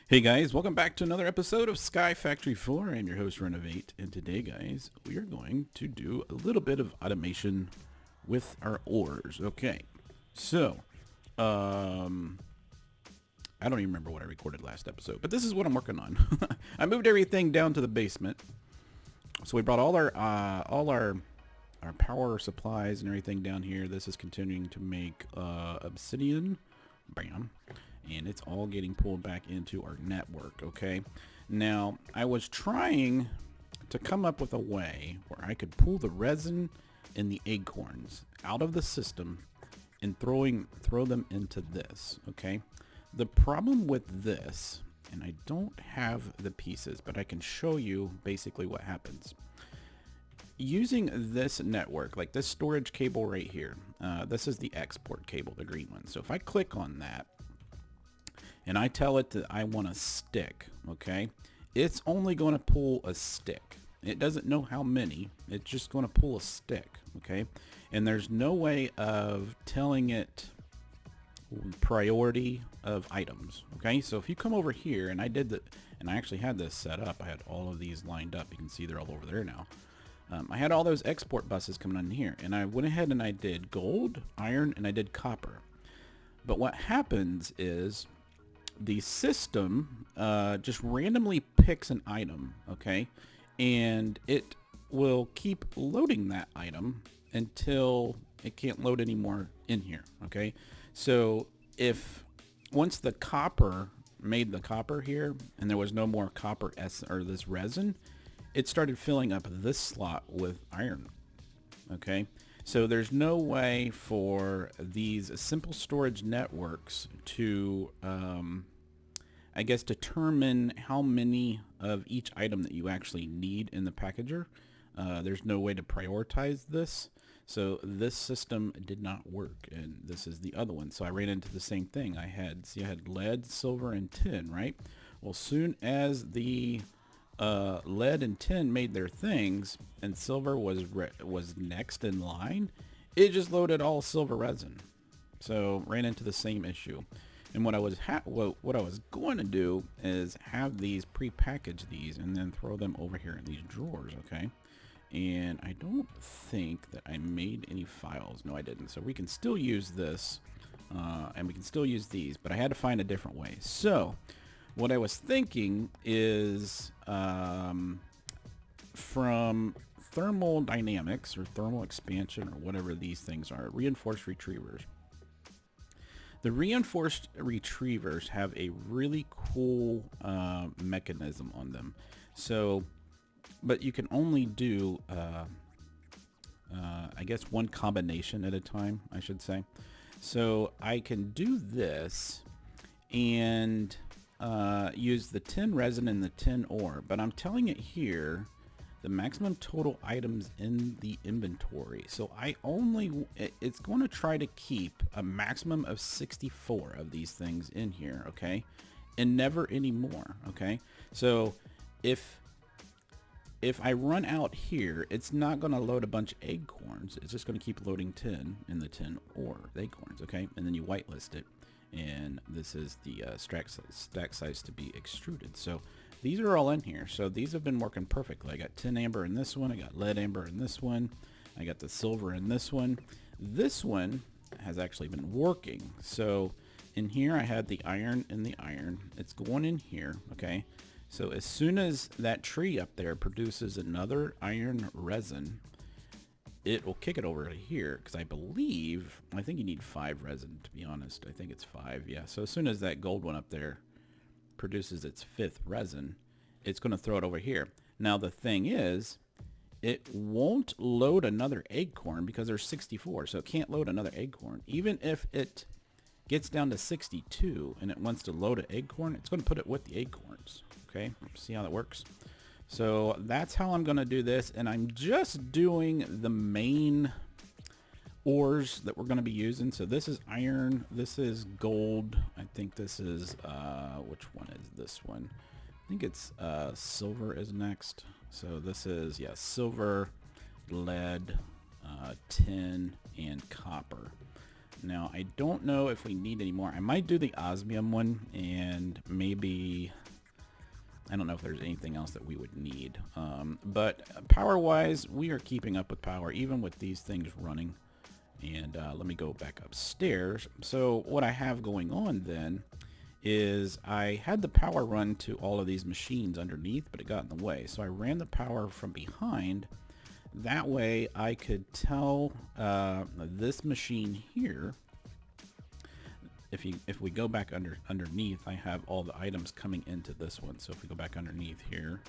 Hey guys, welcome back to another episode of SkyFactory 4. I'm your host Renovate, and today guys, we are going to do a little bit of automation with our ores. Okay, so, I don't even remember what I recorded last episode, but this is what I'm working on. I moved everything down to the basement. So we brought all our power supplies and everything down here. This is continuing to make obsidian. Bam. And it's all getting pulled back into our network. Okay, now I was trying to come up with a way where I could pull the resin and the acorns out of the system and throw them into this. Okay, the problem with this, and I don't have the pieces, but I can show you basically what happens using this network, like this storage cable right here. This is the export cable, the green one. So if I click on that and I tell it that I want a stick, okay, it's only going to pull a stick. It doesn't know how many. It's just going to pull a stick, okay? And there's no way of telling it priority of items, okay? So if you come over here, and I did that, and I actually had this set up. I had all of these lined up. You can see they're all over there now. I had all those export buses coming in here, and I went ahead and I did gold, iron, and I did copper. But what happens is the system just randomly picks an item, okay, and it will keep loading that item until it can't load anymore in here, okay? So if once the copper made the copper here and there was no more copper or this resin, it started filling up this slot with iron, okay? So there's no way for these simple storage networks to, I guess, determine how many of each item that you actually need in the packager. There's no way to prioritize this. So this system did not work, and this is the other one. So I ran into the same thing. I had lead, silver, and tin, right? Well, soon as the lead and tin made their things and silver was next in line, it just loaded all silver resin. So ran into the same issue. And what I was going to do is have these pre-package these and then throw them over here in these drawers, okay? And I don't think that I made any files. No, I didn't. So we can still use this, and we can still use these, but I had to find a different way. So what I was thinking is from thermal dynamics or thermal expansion or whatever these things are, reinforced retrievers. The reinforced retrievers have a really cool mechanism on them. So, but you can only do, I guess, one combination at a time, I should say. So I can do this and use the tin resin and the tin ore, but I'm telling it here the maximum total items in the inventory. So it's going to try to keep a maximum of 64 of these things in here, okay, and never any more, okay? So if I run out here, it's not going to load a bunch of acorns. It's just going to keep loading tin in the tin ore, the acorns, okay? And then you whitelist it. And this is the stack size to be extruded. So these are all in here. So these have been working perfectly. I got tin amber in this one. I got lead amber in this one. I got the silver in this one. This one has actually been working. So in here I had the iron and the iron. It's going in here, okay? So as soon as that tree up there produces another iron resin, it will kick it over to here, because I think you need 5 resin, to be honest. I think it's 5, yeah. So as soon as that gold one up there produces its 5th resin, it's going to throw it over here. Now the thing is, it won't load another acorn because there's 64, so it can't load another acorn. Even if it gets down to 62 and it wants to load an acorn, it's going to put it with the acorns, okay? See how that works? So that's how I'm going to do this, and I'm just doing the main ores that we're going to be using. So this is iron, this is gold, I think this is, which one is this one? I think it's silver is next. So this is, yeah, silver, lead, tin, and copper. Now, I don't know if we need any more. I might do the osmium one, and maybe... I don't know if there's anything else that we would need. But power-wise, we are keeping up with power, even with these things running. And let me go back upstairs. So what I have going on then is I had the power run to all of these machines underneath, but it got in the way. So I ran the power from behind. That way I could tell this machine here, if we go back underneath, I have all the items coming into this one. So if we go back underneath here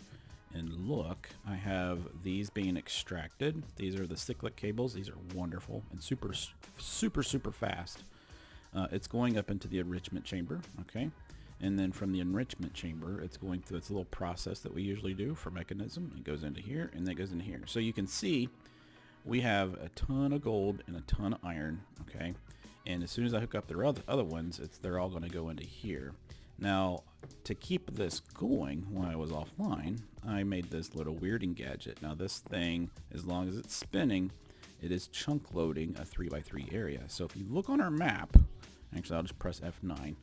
and look, I have these being extracted. These are the cyclic cables. These are wonderful and super fast. It's going up into the enrichment chamber, okay? And then from the enrichment chamber, it's going through its little process that we usually do for mechanism. It goes into here, and then it goes into here. So you can see we have a ton of gold and a ton of iron, okay? And as soon as I hook up the other ones, they're all going to go into here. Now, to keep this going while I was offline, I made this little weirding gadget. Now, this thing, as long as it's spinning, it is chunk loading a 3x3 area. So if you look on our map, actually, I'll just press F9.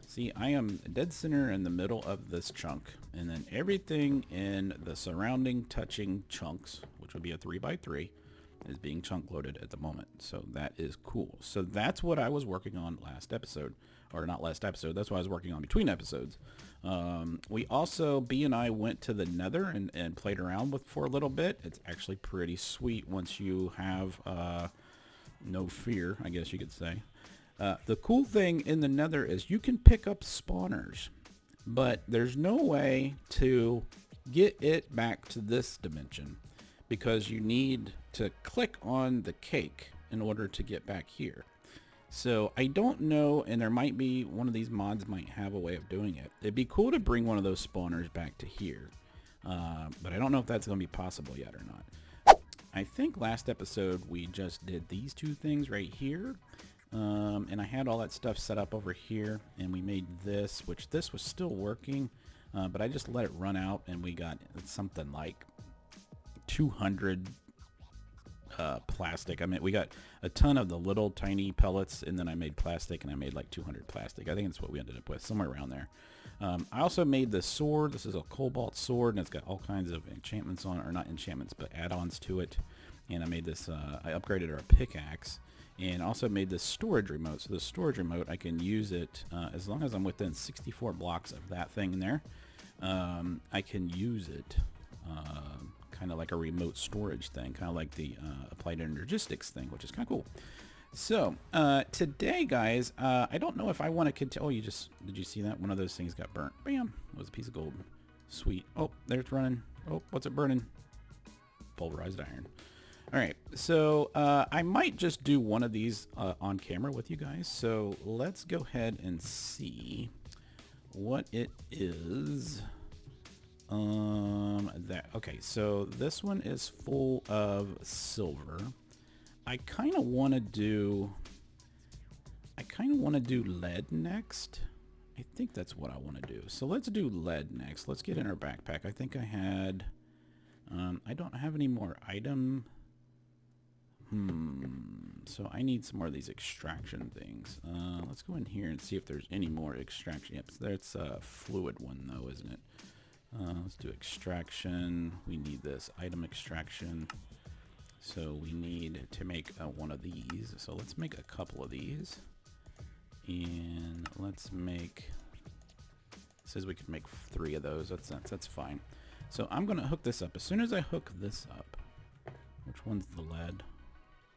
See, I am dead center in the middle of this chunk, and then everything in the surrounding touching chunks, which would be a 3x3, is being chunk loaded at the moment. So that is cool. So that's what I was working on last episode, or not last episode. That's what I was working on between episodes. We also, B and I went to the Nether and played around with for a little bit. It's actually pretty sweet once you have no fear, I guess you could say. The cool thing in the Nether is you can pick up spawners, but there's no way to get it back to this dimension because you need to click on the cake in order to get back here. So I don't know, and there might be one of these mods might have a way of doing it. It'd be cool to bring one of those spawners back to here, but I don't know if that's going to be possible yet or not. I think last episode we just did these two things right here. And I had all that stuff set up over here, and we made this, which this was still working, but I just let it run out, and we got something like 200 plastic. I mean, we got a ton of the little tiny pellets, and then I made plastic, and I made like 200 plastic. I think that's what we ended up with, somewhere around there. I also made the sword. This is a Cobalt Sword, and it's got all kinds of enchantments on it, or not enchantments, but add-ons to it. And I made this, I upgraded our pickaxe. And also made this storage remote. So the storage remote, I can use it as long as I'm within 64 blocks of that thing in there. I can use it kind of like a remote storage thing, kind of like the applied energistics thing, which is kind of cool. So today, guys, I don't know if I want to continue. Oh, did you see that? One of those things got burnt. Bam! It was a piece of gold. Sweet. Oh, there it's running. Oh, what's it burning? Pulverized iron. All right, so I might just do one of these on camera with you guys. So let's go ahead and see what it is. Okay, so this one is full of silver. I kind of want to do lead next. I think that's what I want to do. So let's do lead next. Let's get in our backpack. I think I had. I don't have any more item. So I need some more of these extraction things. Let's go in here and see if there's any more extraction. Yep, so that's a fluid one though, isn't it? Let's do extraction. We need this item extraction. So we need to make one of these. So let's make a couple of these. And let's make, it says we could make 3 of those. That's fine. So I'm going to hook this up. As soon as I hook this up, which one's the lead?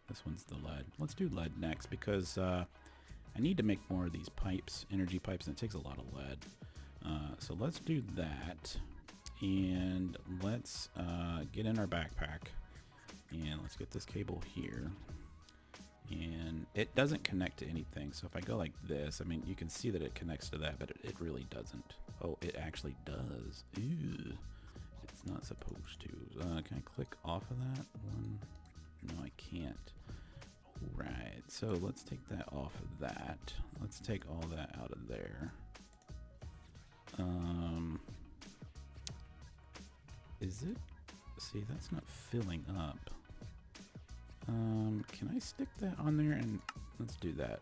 This one's the lead. Let's do lead next because I need to make more of these pipes, energy pipes, and it takes a lot of lead. So let's do that. And let's get in our backpack. And let's get this cable here. And it doesn't connect to anything. So if I go like this, I mean, you can see that it connects to that, but it really doesn't. Oh, it actually does. Ew. It's not supposed to. Can I click off of that one? No, I can't. Right, so let's take that off of that. Let's take all that out of there. Is it? See, that's not filling up. Can I stick that on there? And let's do that.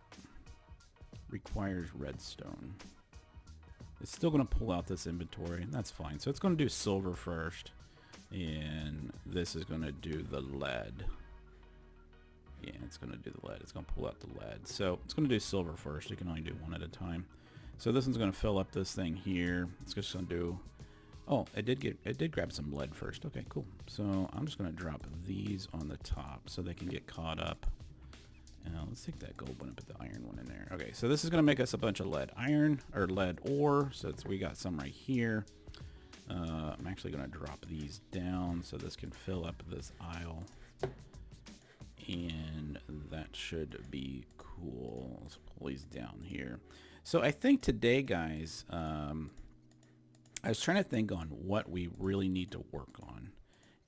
Requires redstone. It's still going to pull out this inventory, and that's fine. So it's going to do silver first, and this is going to do the lead. Yeah, it's going to do the lead. It's going to pull out the lead. So it's going to do silver first. You can only do one at a time. So this one's going to fill up this thing here. It's just going to do... Oh, it did grab some lead first. Okay, cool. So I'm just going to drop these on the top so they can get caught up. Let's take that gold one and put the iron one in there. Okay, so this is going to make us a bunch of lead iron, or lead ore. So we got some right here. I'm actually going to drop these down so this can fill up this aisle. And that should be cool. Let's pull these down here. So I think today, guys, I was trying to think on what we really need to work on.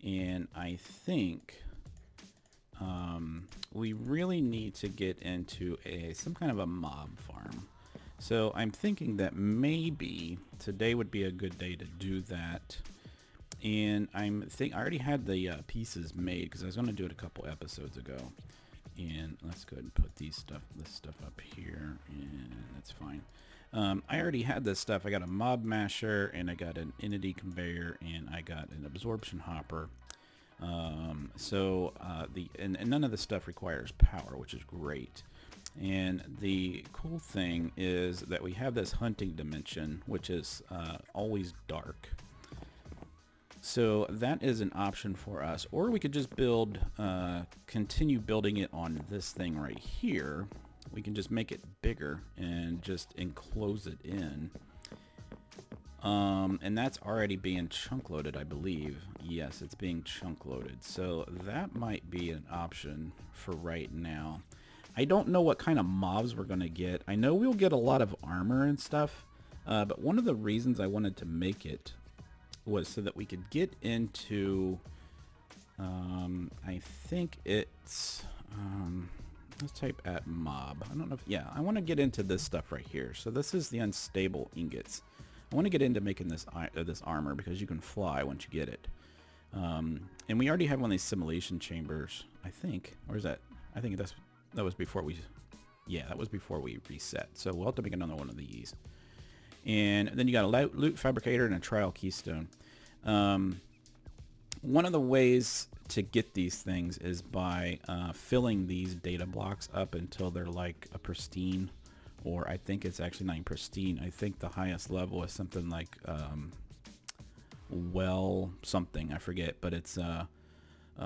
And I think... we really need to get into some kind of a mob farm. So I'm thinking that maybe today would be a good day to do that. And I already had the pieces made because I was going to do it a couple episodes ago. And let's go ahead and put this stuff up here, and that's fine. I already had this stuff. I got a mob masher, and I got an entity conveyor, and I got an absorption hopper. And none of this stuff requires power, which is great. And the cool thing is that we have this hunting dimension, which is always dark. So that is an option for us. Or we could just continue building it on this thing right here. We can just make it bigger and just enclose it in. And that's already being chunk loaded, I believe. Yes, it's being chunk loaded. So that might be an option for right now. I don't know what kind of mobs we're going to get. I know we'll get a lot of armor and stuff. But one of the reasons I wanted to make it was so that we could get into... I think it's... let's type at mob. I don't know if... Yeah, I want to get into this stuff right here. So this is the unstable ingots. I want to get into making this armor because you can fly once you get it. And we already have one of these simulation chambers, I think. Or is that? I think that was before we... Yeah, that was before we reset. So we'll have to make another one of these. And then you got a loot fabricator and a trial keystone. One of the ways to get these things is by filling these data blocks up until they're like a pristine. Or I think it's actually not pristine. I think the highest level is something like well something, I forget, but it's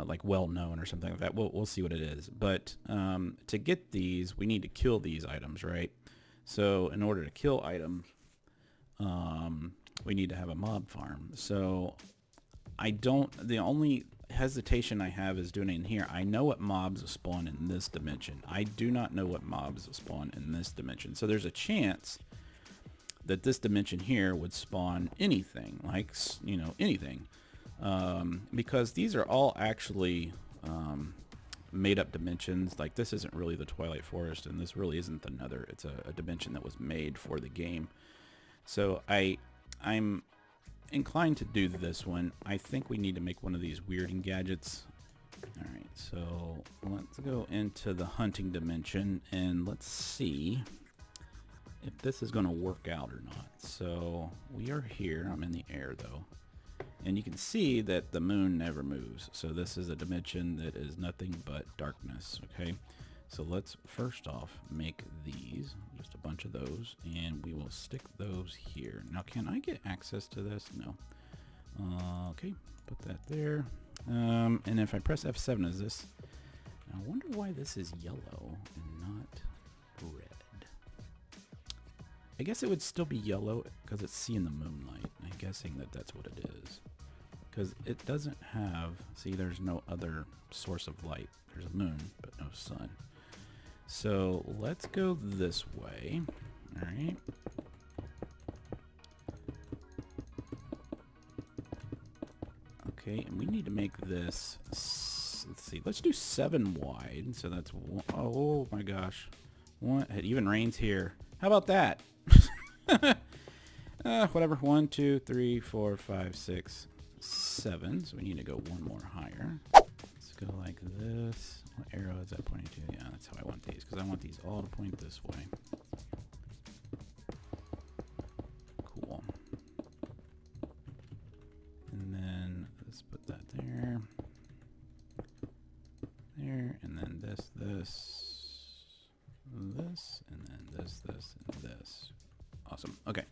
like well known or something like that. We'll see what it is. But to get these, we need to kill these items, right? So in order to kill items, we need to have a mob farm. So the only hesitation I have is doing it in here. I know what mobs spawn in this dimension. I do not know what mobs spawn in this dimension. So there's a chance that this dimension here would spawn anything, like, you know, anything. Because these are all actually made up dimensions. Like, this isn't really the Twilight Forest, and this really isn't the Nether. It's a dimension that was made for the game. So I'm inclined to do this one. I think we need to make one of these weirding gadgets. Alright, so let's go into the hunting dimension and let's see if this is going to work out or not. So we are here. I'm in the air though. And you can see that the moon never moves. So this is a dimension that is nothing but darkness. Okay, so let's first off make these, just a bunch of those, and we will stick those here. Now, can I get access to this? No. Okay, put that there. And if I press F7, is this? I wonder why this is yellow and not red. I guess it would still be yellow because it's seeing the moonlight. I'm guessing that that's what it is. Because it doesn't have, see, there's no other source of light. There's a moon, but no sun. So let's go this way. All right. Okay, and we need to make this, let's see, let's do 7 wide. So that's, oh my gosh. What? It even rains here. How about that? Whatever. 1, 2, 3, 4, 5, 6, 7. So we need to go one more higher. Let's go like this. What arrow is that pointing to? Yeah, that's how I want these, because I want these all to point this way. Cool. And then let's put that there. There, and then this, and then this, and this. Awesome. Okay.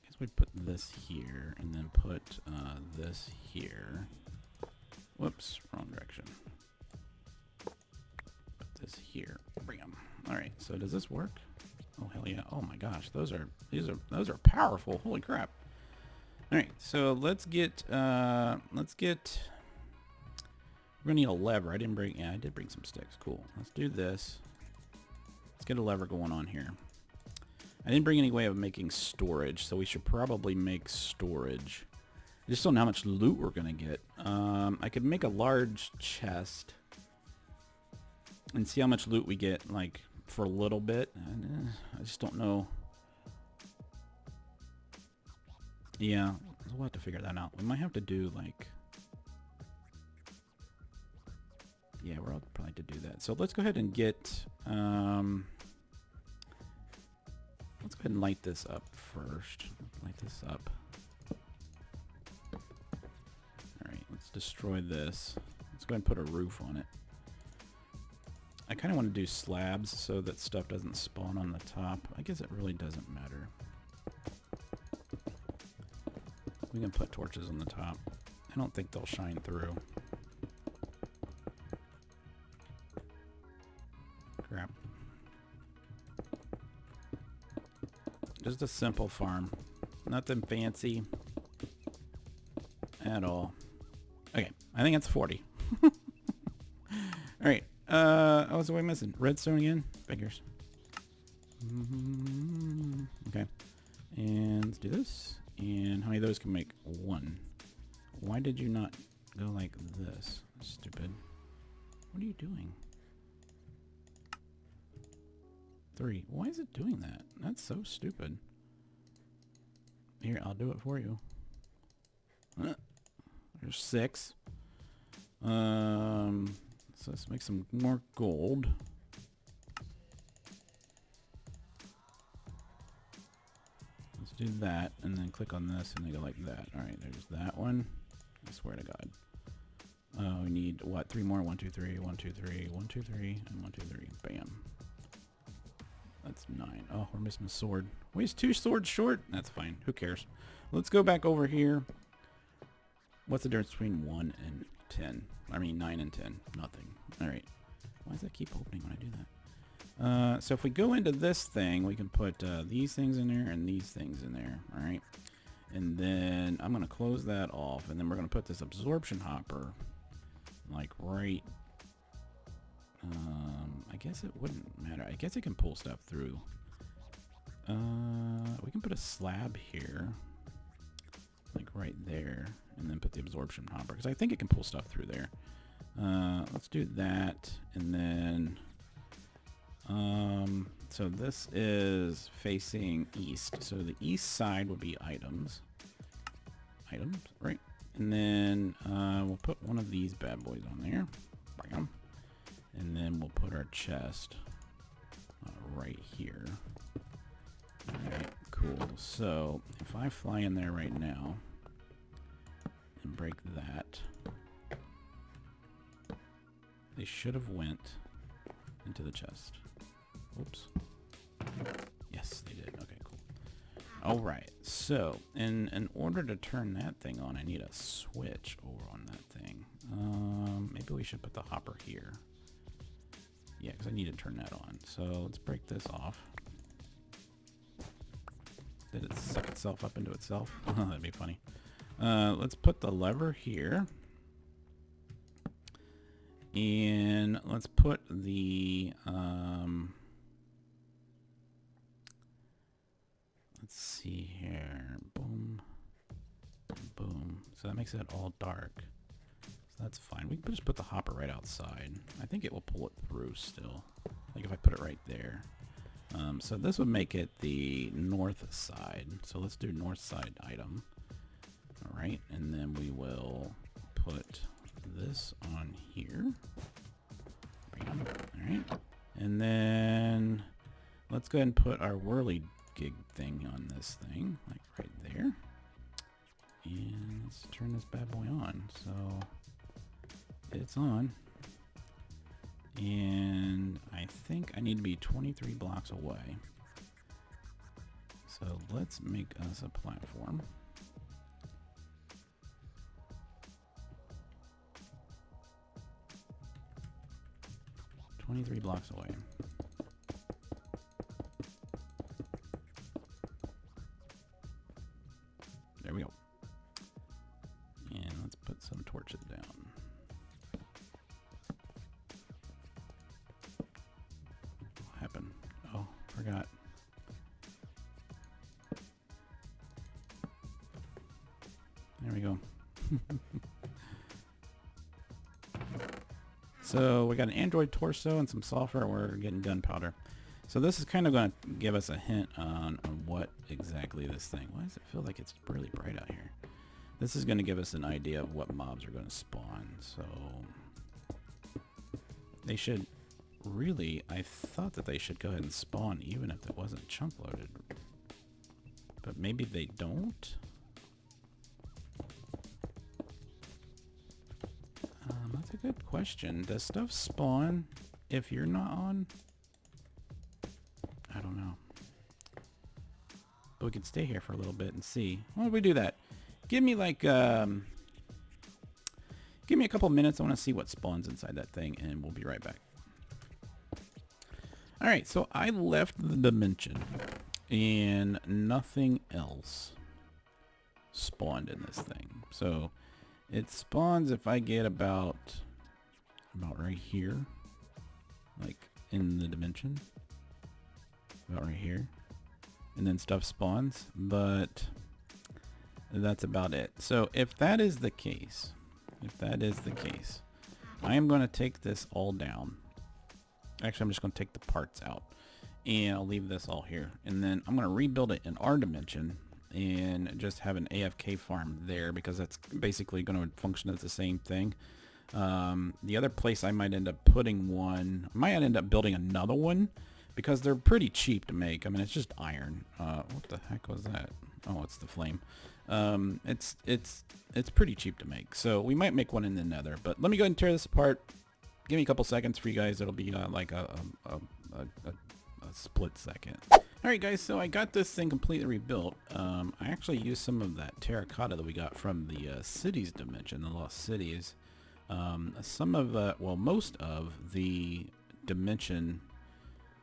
Guess we put this here, and then put this here. Whoops, wrong direction. Put this here. Bam. All right. So does this work? Oh hell yeah! Oh my gosh, those are powerful. Holy crap! All right. So let's get. We're gonna need a lever. I didn't bring. Yeah, I did bring some sticks. Cool. Let's do this. Let's get a lever going on here. I didn't bring any way of making storage, so we should probably make storage. I just don't know how much loot we're gonna get. I could make a large chest and see how much loot we get, like, for a little bit. I just don't know. Yeah, we'll have to figure that out. We might have to do, like... Yeah, we'll probably have to do that. So let's go ahead and get... let's go ahead and light this up first. Light this up. Alright, let's destroy this. Let's go ahead and put a roof on it. I kind of want to do slabs so that stuff doesn't spawn on the top. I guess it really doesn't matter. We can put torches on the top. I don't think they'll shine through. Crap. Just a simple farm. Nothing fancy at all. Okay, I think it's 40. Alright. Oh, what's the way missing? Redstone again? Figures. Okay. And let's do this. And how many of those can make? One. Why did you not go like this? Stupid. What are you doing? 3. Why is it doing that? That's so stupid. Here, I'll do it for you. There's 6. So let's make some more gold. Let's do that, and then click on this, and they go like that. All right, there's that one. I swear to God. We need, what, 3 more? 1, 2, 3, 1, 2, 3, 1, 2, 3, and 1, 2, 3. Bam. That's 9. Oh, we're missing a sword. Wait, is 2 swords short? That's fine. Who cares? Let's go back over here. What's the difference between 1 and 10? I mean, 9 and 10. Nothing. All right. Why does that keep opening when I do that? So if we go into this thing, we can put these things in there and these things in there. All right. And then I'm going to close that off. And then we're going to put this absorption hopper like right... I guess it wouldn't matter. I guess it can pull stuff through. We can put a slab here, like right there, and then put the absorption hopper, because I think it can pull stuff through there. Let's do that, and then, so this is facing east. So the east side would be items, right? And then we'll put one of these bad boys on there. Bam. And then we'll put our chest right here. Alright, cool. So if I fly in there right now and break that, they should have went into the chest. Oops. Yes, they did. Okay, cool. Alright, so in order to turn that thing on, I need a switch over on that thing. Maybe we should put the hopper here. Yeah, because I need to turn that on. So let's break this off. Did it suck itself up into itself? That'd be funny. Let's put the lever here. And let's put the... let's see here. Boom. Boom. So that makes it all dark. That's fine. We can just put the hopper right outside. I think it will pull it through still. Like if I put it right there. So this would make it the north side. So let's do north side item. right? And then we will put this on here. Bam. All right. And then let's go ahead and put our whirly gig thing on this thing, like right there. And let's turn this bad boy on. So it's on. And I think I need to be 23 blocks away. So let's make us a platform. "23 blocks away." There we go. And let's put some torches down. What happened? Oh, forgot. There we go. So we got an android torso and some sulfur. We're getting gunpowder. So this is kind of going to give us a hint on what exactly this thing. Why does it feel like it's really bright out here? This is going to give us an idea of what mobs are going to spawn. So they should really, I thought that they should go ahead and spawn even if it wasn't chunk loaded. But maybe they don't. That's a good question. Does stuff spawn if you're not on? I don't know. But we can stay here for a little bit and see. Why don't we do that? Give me like, give me a couple minutes. I want to see what spawns inside that thing, and we'll be right back. All right, so I left the dimension, and nothing else spawned in this thing. So it spawns if I get about right here, like in the dimension, about right here, and then stuff spawns, but that's about it. So if that is the case, I am going to take this all down. Actually, I'm just going to take the parts out, and I'll leave this all here, and then I'm going to rebuild it in our dimension and just have an AFK farm there, because that's basically going to function as the same thing. The other place I might end up putting one, I might end up building another one, because they're pretty cheap to make. I mean, it's just iron. What the heck was that? Oh, it's the flame. It's pretty cheap to make, so we might make one in the nether. But let me go ahead and tear this apart. Give me a couple seconds for you guys. It'll be like a split second. Alright guys, so I got this thing completely rebuilt. I actually used some of that terracotta that we got from the cities dimension, the lost cities. Some of well, most of the dimension,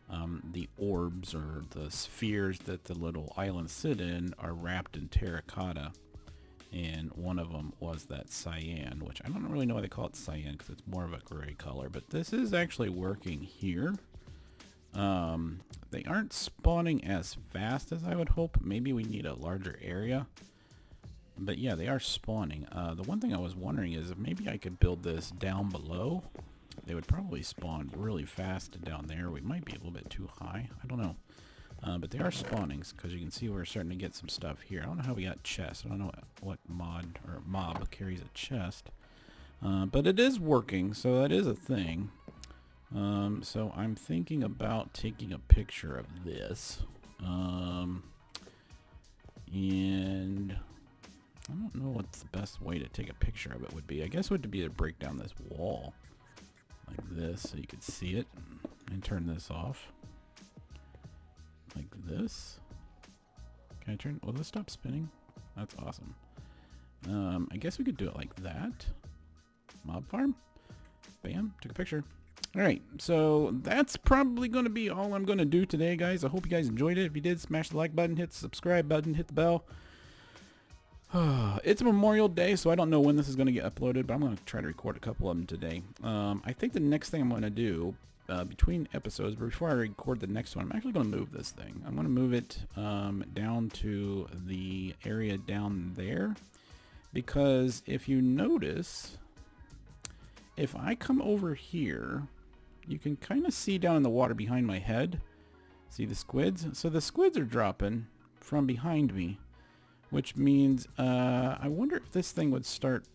the orbs or the spheres that the little islands sit in are wrapped in terracotta. And one of them was that cyan, which I don't really know why they call it cyan, because it's more of a gray color. But this is actually working here. They aren't spawning as fast as I would hope. Maybe we need a larger area. But yeah, they are spawning. The one thing I was wondering is if maybe I could build this down below. They would probably spawn really fast down there. We might be a little bit too high. I don't know. But they are spawning, because you can see we're starting to get some stuff here. I don't know how we got chests. I don't know what mod or mob carries a chest. But it is working, so that is a thing. So I'm thinking about taking a picture of this. And I don't know what the best way to take a picture of it would be. I guess it would be to break down this wall like this so you could see it, and turn this off. Like this. Can I turn? Will this stop spinning? That's awesome. I guess we could do it like that. Mob farm. Bam. Took a picture. Alright, so that's probably going to be all I'm going to do today, guys. I hope you guys enjoyed it. If you did, smash the like button, hit the subscribe button, hit the bell. It's Memorial Day, so I don't know when this is going to get uploaded, but I'm going to try to record a couple of them today. I think the next thing I'm going to do between episodes, but before I record the next one, I'm actually going to move this thing. I'm going to move it down to the area down there, because if you notice, if I come over here, you can kind of see down in the water behind my head. See the squids? So the squids are dropping from behind me, which means I wonder if this thing would start.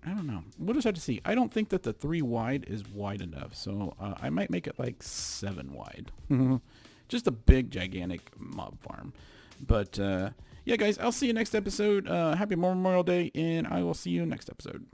I don't know. We'll just have to see. I don't think that the 3 wide is wide enough, so I might make it like 7 wide. Just a big, gigantic mob farm. But yeah, guys, I'll see you next episode. Happy Memorial Day, and I will see you next episode.